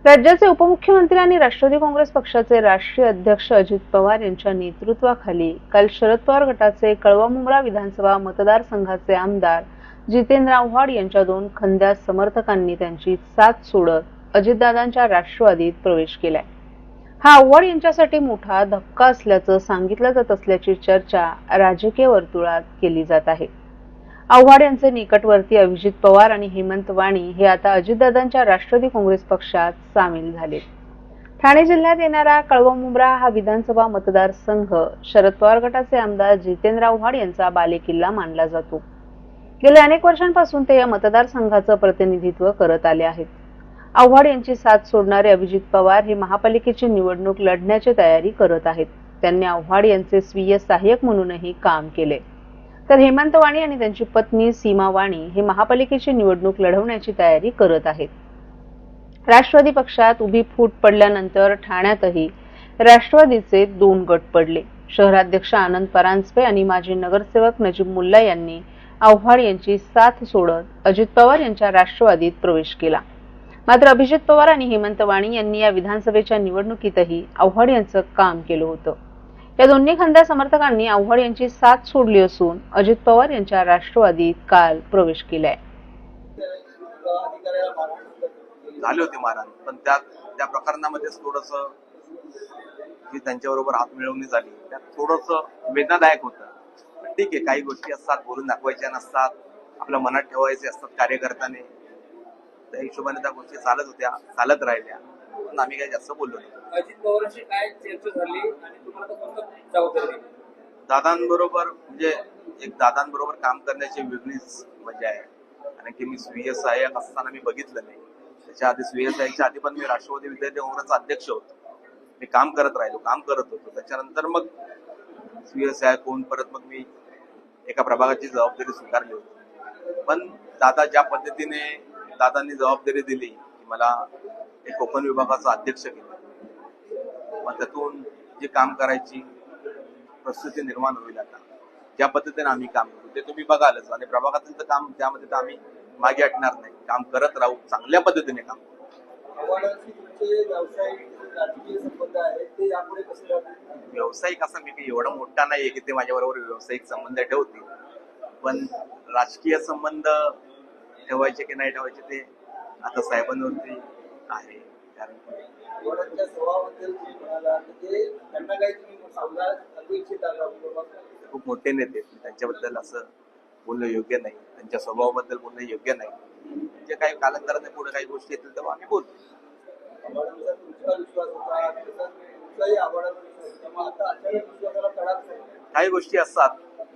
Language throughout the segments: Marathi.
राज्याचे उपमुख्यमंत्री आणि राष्ट्रवादी काँग्रेस पक्षाचे राष्ट्रीय अध्यक्ष अजित पवार यांच्या नेतृत्वाखाली काल शरद पवार गटाचे कळवा-मुंब्रा विधानसभा मतदारसंघाचे आमदार जितेंद्र आव्हाड यांच्या 2 खंद्या समर्थकांनी त्यांची साथ सोडत अजितदादांच्या राष्ट्रवादीत प्रवेश केलाय। हा आव्हाड यांच्यासाठी मोठा धक्का असल्याचं सांगितलं जात असल्याची चर्चा राजकीय वर्तुळात केली जात आहे। आव्हाड यांचे निकटवर्ती अभिजित पवार आणि हेमंत वाणी हे आता अजितदादांच्या राष्ट्रवादी काँग्रेस पक्षात सामील झाले। ठाणे जिल्ह्यात येणारा कळवा-मुंब्रा हा विधानसभा मतदारसंघ शरद पवार गटाचे आमदार जितेंद्र आव्हाड यांचा बालेकिल्ला मानला जातो। गेल्या अनेक वर्षांपासून ते या मतदारसंघाचं प्रतिनिधित्व करत आले आहेत। आव्हाड यांची साथ सोडणारे अभिजित पवार हे महापालिकेची निवडणूक लढण्याची तयारी करत आहेत। त्यांनी आव्हाड यांचे स्वीय सहाय्यक म्हणूनही काम केले। तर हेमंत वाणी आणि त्यांची पत्नी सीमा वाणी हे महापालिकेची निवडणूक लढवण्याची तयारी करत आहेत। राष्ट्रवादी पक्षात उभी फूट पडल्यानंतर ठाण्यातही राष्ट्रवादीचे 2 गट पडले। शहराध्यक्ष आनंद परांजपे आणि माजी नगरसेवक नजीब मुल्ला यांनी आव्हाड यांची साथ सोडत अजित पवार यांच्या राष्ट्रवादीत प्रवेश केला। मात्र अभिजित पवार आणि हेमंत वाणी यांनी या विधानसभेच्या निवडणुकीतही आव्हाड यांचं काम केलं होतं। या दोन्ही खंद्या समर्थकांनी आव्हाड यांची साथ सोडली असून अजित पवार यांच्या राष्ट्रवादीत काल प्रवेश केलाय। झाले होते मारहाण, पण त्या प्रकरणामध्ये थोडस जी त्यांच्याबरोबर हातमिळवणी झाली त्यात थोडस वेदनादायक होतं। ठीक आहे, काही गोष्टी असतात बोलून दाखवायच्या नसतात, आपल्या मनात ठेवायचे असतात कार्यकर्त्याने, त्या हिशोबाने त्या गोष्टी चालत होत्या, चालत राहिल्या, पण आम्ही काही जास्त बोललो नाही। अजित पवारांशी काय चर्चा झाली आणि तुम्हाला कोणतं जबाबदारी दिली? दादांबरोबर म्हणजे एक दादांबरोबर काम करण्याची वेगळीच मजा आहे। आणि की मी स्वीय सहाय्यक असताना मी बघितलं नाही, त्याच्या आधी स्वीय सहाय्यकच्या आधी पण मी राष्ट्रवादी विद्यार्थी काँग्रेसचा अध्यक्ष होतो, मी काम करत राहिलो, काम करत होतो। त्याच्यानंतर मग स्वीय सहाय्यक होऊन परत मग मी एका प्रभागाची जबाबदारी स्वीकारली होती। पण दादा ज्या पद्धतीने दादांनी जबाबदारी दिली की मला एक कोकण विभागाचा अध्यक्ष केलं, मग त्यातून जी काम करायची परिस्थिती निर्माण होईल, आता ज्या पद्धतीने आम्ही काम करू ते तुम्ही बघालच। आणि प्रभागातील तर काम त्यामध्ये तर आम्ही मागे हटणार नाही, काम करत राहू, चांगल्या पद्धतीने काम करू। व्यावसायिक असा मी काही एवढा मोठा नाहीये की ते माझ्याबरोबर व्यावसायिक संबंध ठेवतील, पण राजकीय संबंध ठेवायचे की नाही ठेवायचे ते आता साहेबांवरती आहे। खूप मोठे नेते, त्यांच्याबद्दल असं बोलणं योग्य नाही, त्यांच्या स्वभावाबद्दल बोलणं योग्य नाही। जे काही कालांतराने पुढे काही गोष्टी येतील तेव्हा आम्ही बोलतो। काही गोष्टी असतात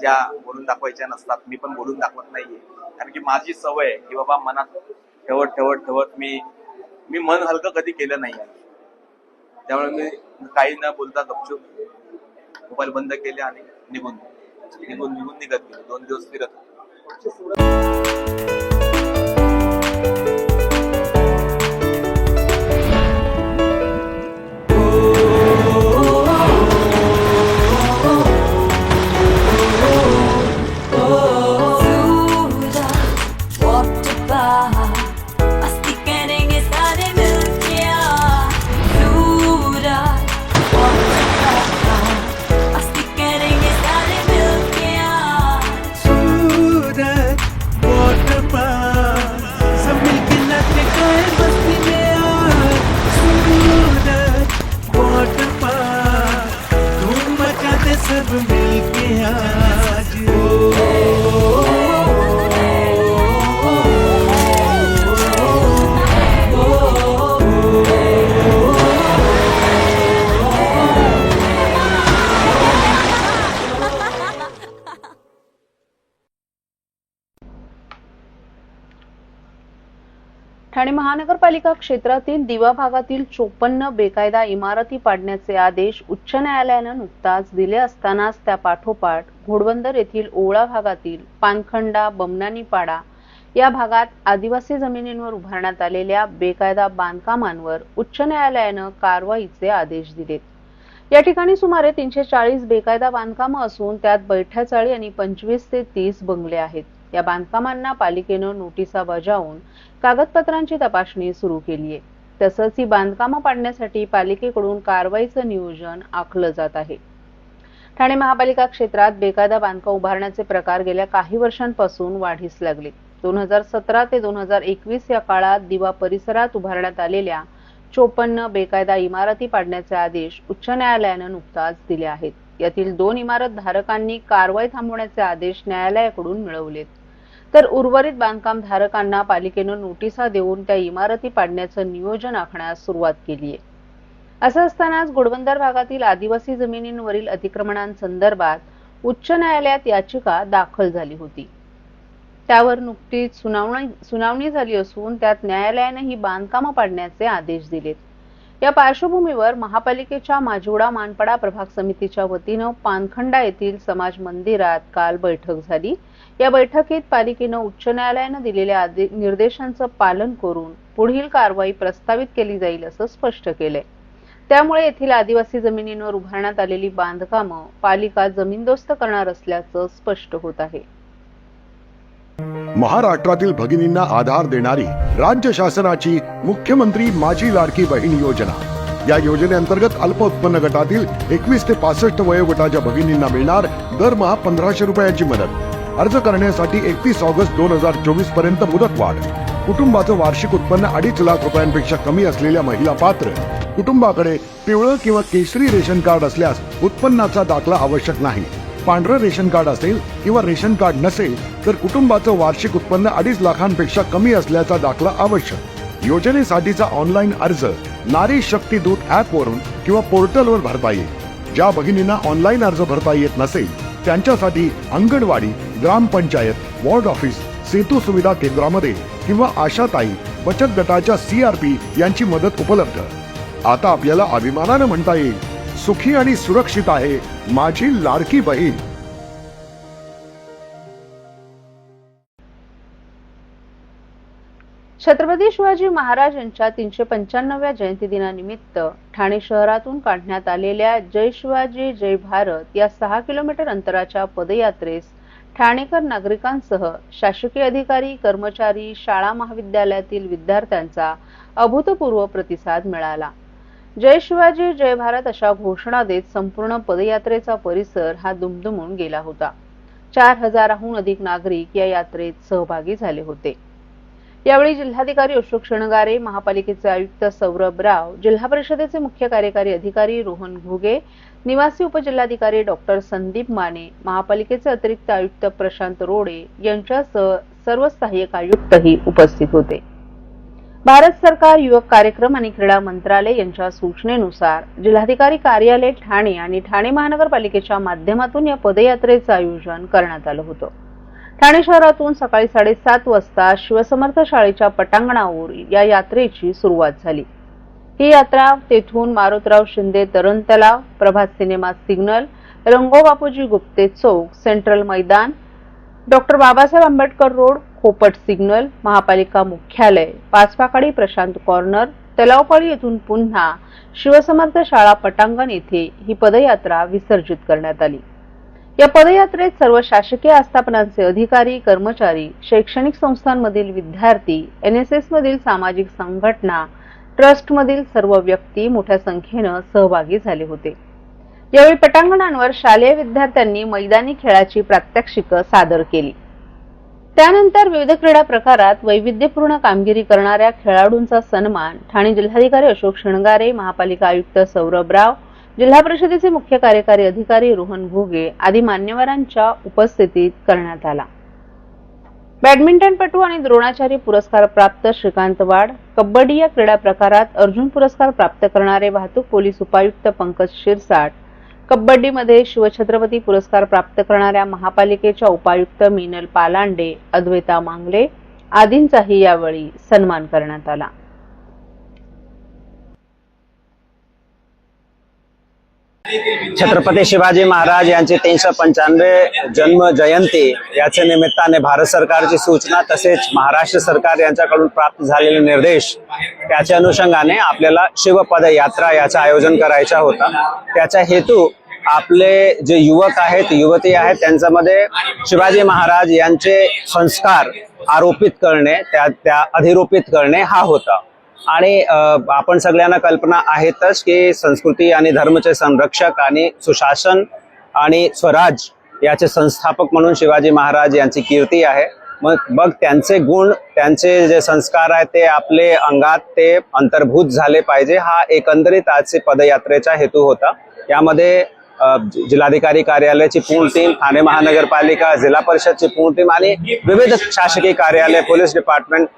ज्या बोलून दाखवायच्या नसतात, मी पण बोलून दाखवत नाहीये, कारण की माझी सवय आहे की बाबा मनात ठेवत ठेवत ठेवत मी मन हलकं कधी केलं नाही। त्यामुळे मी काही न बोलता गपचूप मोबाईल बंद केले आणि निघून निघत गेलो। 2 दिवस फिरत होतो। सब मिलके आज ठाणे महानगरपालिका क्षेत्रातील दिवा भागातील 54 बेकायदा इमारती पाडण्याचे आदेश उच्च न्यायालयाने नुकताच दिले असतानाच त्या पाठोपाठ घोडबंदर येथील ओवळा भागातील पानखंडा बमनानीपाडा या भागात आदिवासी जमिनींवर उभारण्यात आलेल्या बेकायदा बांधकामांवर उच्च न्यायालयाने कारवाईचे आदेश दिलेत। या ठिकाणी सुमारे 340 बेकायदा बांधकामे असून त्यात बैठ्या चाळी आणि 25 ते 30 बंगले आहेत। या बांधकामांना पालिकेने नोटिसा बजावून कागदपत्रांची तपासणी सुरू केली आहे। तसंच ही बांधकामं पाडण्यासाठी पालिकेकडून कारवाईचं नियोजन आखलं जात आहे. ठाणे महापालिका क्षेत्रात बेकायदा बांधकाम उभारण्याचे प्रकार गेल्या काही वर्षांपासून वाढीस लागले. 2017 ते 2021 या काळात दिवा परिसरात उभारण्यात आलेल्या 54 बेकायदा इमारती पाडण्याचे आदेश उच्च न्यायालयानं नुकताच दिले आहेत. यातील 2 इमारत धारकांनी कारवाई थांबवण्याचे आदेश न्यायालयाकडून मिळवलेत, तर उर्वरित बांधकाम धारकांना पालिकेनं नोटिसा देऊन त्या इमारती पाडण्याचं नियोजन आखण्यास सुरुवात केली आहे. असं असतानाच घोडबंदर भागातील आदिवासी जमिनींवरील अतिक्रमणांसंदर्भात उच्च न्यायालयात याचिका दाखल झाली होती. त्यावर नुकतीच सुनावणी झाली असून त्यात न्यायालयाने ही बांधकामं पाडण्याचे आदेश दिलेत. या पार्श्वभूमीवर महापालिकेच्या माजिवडा मानपाडा प्रभाग समितीच्या वतीनं पानखंडा येथील समाज मंदिरात काल बैठक झाली. या बैठकीत पालिकेनं उच्च न्यायालयानं दिलेल्या निर्देशांचं पालन करून पुढील कारवाई प्रस्तावित केली जाईल असं स्पष्ट केलंय. त्यामुळे येथील आदिवासी जमिनींवर उभारण्यात आलेली बांधकामं पालिका जमीनदोस्त करणार असल्याचं स्पष्ट होत आहे. महाराष्ट्रातील भगिनींना आधार देणारी राज्य शासनाची मुख्यमंत्री माझी लाडकी बहीण योजना. या योजनेअंतर्गत अल्प उत्पन्न गटातील 21 ते 65 वयोगटाच्या भगिनींना मिळणार दरमहा 1500 रुपयांची मदत. अर्ज करण्यासाठी 31 ऑगस्ट 2024 पर्यंत मुदतवाढ. कुटुंबाचं वार्षिक उत्पन्न 2.5 लाख रुपयांपेक्षा कमी असलेल्या महिला पात्र. कुटुंबाकडे पिवळं किंवा केशरी रेशन कार्ड असल्यास उत्पन्नाचा दाखला आवश्यक नाही. पांढरं रेशन कार्ड असेल किंवा रेशन कार्ड नसेल तर कुटुंबाचं वार्षिक उत्पन्न 2.5 लाखांपेक्षा कमी असल्याचा दाखला आवश्यक. योजनेसाठीचा ऑनलाईन अर्ज नारी शक्ती दूत ऍप वरून किंवा पोर्टलवर भरता येईल. ज्या भगिनींना ऑनलाईन अर्ज भरता येत नसेल त्यांच्यासाठी अंगणवाडी, ग्रामपंचायत, वॉर्ड ऑफिस, सेतू सुविधा केंद्रामध्ये किंवा आशाताई बचत गटाच्या CRP यांची मदत उपलब्ध. आता आपल्याला अभिमानानं म्हणता येईल, सुखी आणि सुरक्षित आहे माझी लाडकी बहीण. छत्रपती शिवाजी महाराज यांच्या 395व्या जयंती दिनानिमित्त ठाणे शहरातून काढण्यात आलेल्या जय शिवाजी जय भारत या 6 किलोमीटर अंतराच्या पदयात्रेस ठाणेकर नागरिकांसह शासकीय अधिकारी, कर्मचारी, शाळा महाविद्यालयातील विद्यार्थ्यांचा अभूतपूर्व प्रतिसाद मिळाला. जय शिवाजी जय भारत अशा घोषणा देत संपूर्ण पदयात्रेचा परिसर हा दुमदुमून गेला होता. 4000हून अधिक नागरिक या यात्रेत सहभागी झाले होते. यावेळी जिल्हाधिकारी अशोक शृंगारे, महापालिकेचे आयुक्त सौरभ राव, जिल्हा परिषदेचे मुख्य कार्यकारी अधिकारी रोहन घुगे, निवासी उपजिल्हाधिकारी डॉक्टर संदीप माने, महापालिकेचे अतिरिक्त आयुक्त प्रशांत रोडे यांच्यासह सर्व सहाय्यक आयुक्तही उपस्थित होते. भारत सरकार युवक कार्यक्रम आणि क्रीडा मंत्रालय यांच्या सूचनेनुसार जिल्हाधिकारी कार्यालय ठाणे आणि ठाणे महानगरपालिकेच्या माध्यमातून या पदयात्रेचं आयोजन करण्यात आलं होतं. ठाणे शहरातून सकाळी 7:30 वाजता शिवसमर्थ शाळेच्या पटांगणावर या यात्रेची सुरुवात झाली. ही यात्रा तेथून मारुतराव शिंदे तरण तलाव, प्रभात सिनेमा सिग्नल, रंगो बापूजी गुप्ते चौक, सेंट्रल मैदान, डॉक्टर बाबासाहेब आंबेडकर रोड, खोपट सिग्नल, महापालिका मुख्यालय, पाचपाकाडी प्रशांत कॉर्नर, तलावपाडी येथून पुन्हा शिवसमर्थ शाळा पटांगण येथे ही पदयात्रा विसर्जित करण्यात आली. या पदयात्रेत सर्व शासकीय आस्थापनांचे अधिकारी, कर्मचारी, शैक्षणिक संस्थांमधील विद्यार्थी, NSS मधील सामाजिक संघटना, ट्रस्टमधील सर्व व्यक्ती मोठ्या संख्येनं सहभागी झाले होते. यावेळी पटांगणांवर शालेय विद्यार्थ्यांनी मैदानी खेळाची प्रात्यक्षिकं सादर केली. त्यानंतर विविध क्रीडा प्रकारात वैविध्यपूर्ण कामगिरी करणाऱ्या खेळाडूंचा सन्मान ठाणे जिल्हाधिकारी अशोक शृंगारे, महापालिका आयुक्त सौरभ राव, जिल्हा परिषदेचे मुख्य कार्यकारी अधिकारी रोहन घुगे आदी मान्यवरांच्या उपस्थितीत करण्यात आला. बॅडमिंटनपटू आणि द्रोणाचार्य पुरस्कार प्राप्त श्रीकांत वाड, कबड्डी या क्रीडा प्रकारात अर्जुन पुरस्कार प्राप्त करणारे वाहतूक पोलीस उपायुक्त पंकज शिरसाट, कबड्डीमध्ये शिवछत्रपती पुरस्कार प्राप्त करणाऱ्या महापालिकेच्या उपायुक्त मीनल पालांडे, अद्वैता मांगले आदींचाही यावेळी सन्मान करण्यात आला. छत्रपती शिवाजी महाराज यांची 395 जन्म जयंती याच्या निमित्ताने भारत सरकारची सूचना तसेच महाराष्ट्र सरकार यांच्याकडून प्राप्त झालेले निर्देश त्याच्या अनुषंगाने आपल्याला शिवपद यात्रा याचं आयोजन करायचा होता. त्याचा हेतू आपले जे युवक आहेत, युवती आहेत, त्यांच्यामध्ये शिवाजी महाराज यांचे संस्कार आरोपित करणे, त्या अधिरोपित करणे हा होता. आणि आपण सगळ्यांना कल्पना आहेतच की संस्कृती आणि धर्माचे संरक्षक आणि सुशासन आणि स्वराज याचे संस्थापक म्हणून शिवाजी महाराज यांची कीर्ती आहे. मग त्यांचे गुण, त्यांचे जे संस्कार आहेत ते आपले अंगात ते अंतर्भूत झाले पाहिजे, हा एकंदरीत आजचे पदयात्रेचा हेतू होता. यामध्ये जिल्हाधिकारी कार्यालयाची पूर्ण टीम, ठाणे महानगरपालिका, जिल्हा परिषदची पूर्ण टीम आणि विविध शासकीय कार्यालय, पोलीस डिपार्टमेंट,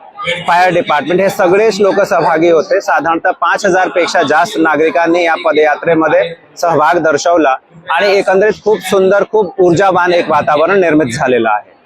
फायर डिपार्टमेंट हे सगळेच लोक सहभागी होते. साधारणतः 5000 पेक्षा जास्त नागरिकांनी या पदयात्रेमध्ये सहभाग दर्शवला आणि एकंदरीत खूप सुंदर, खूप ऊर्जावान एक वातावरण निर्मित झालेलं आहे.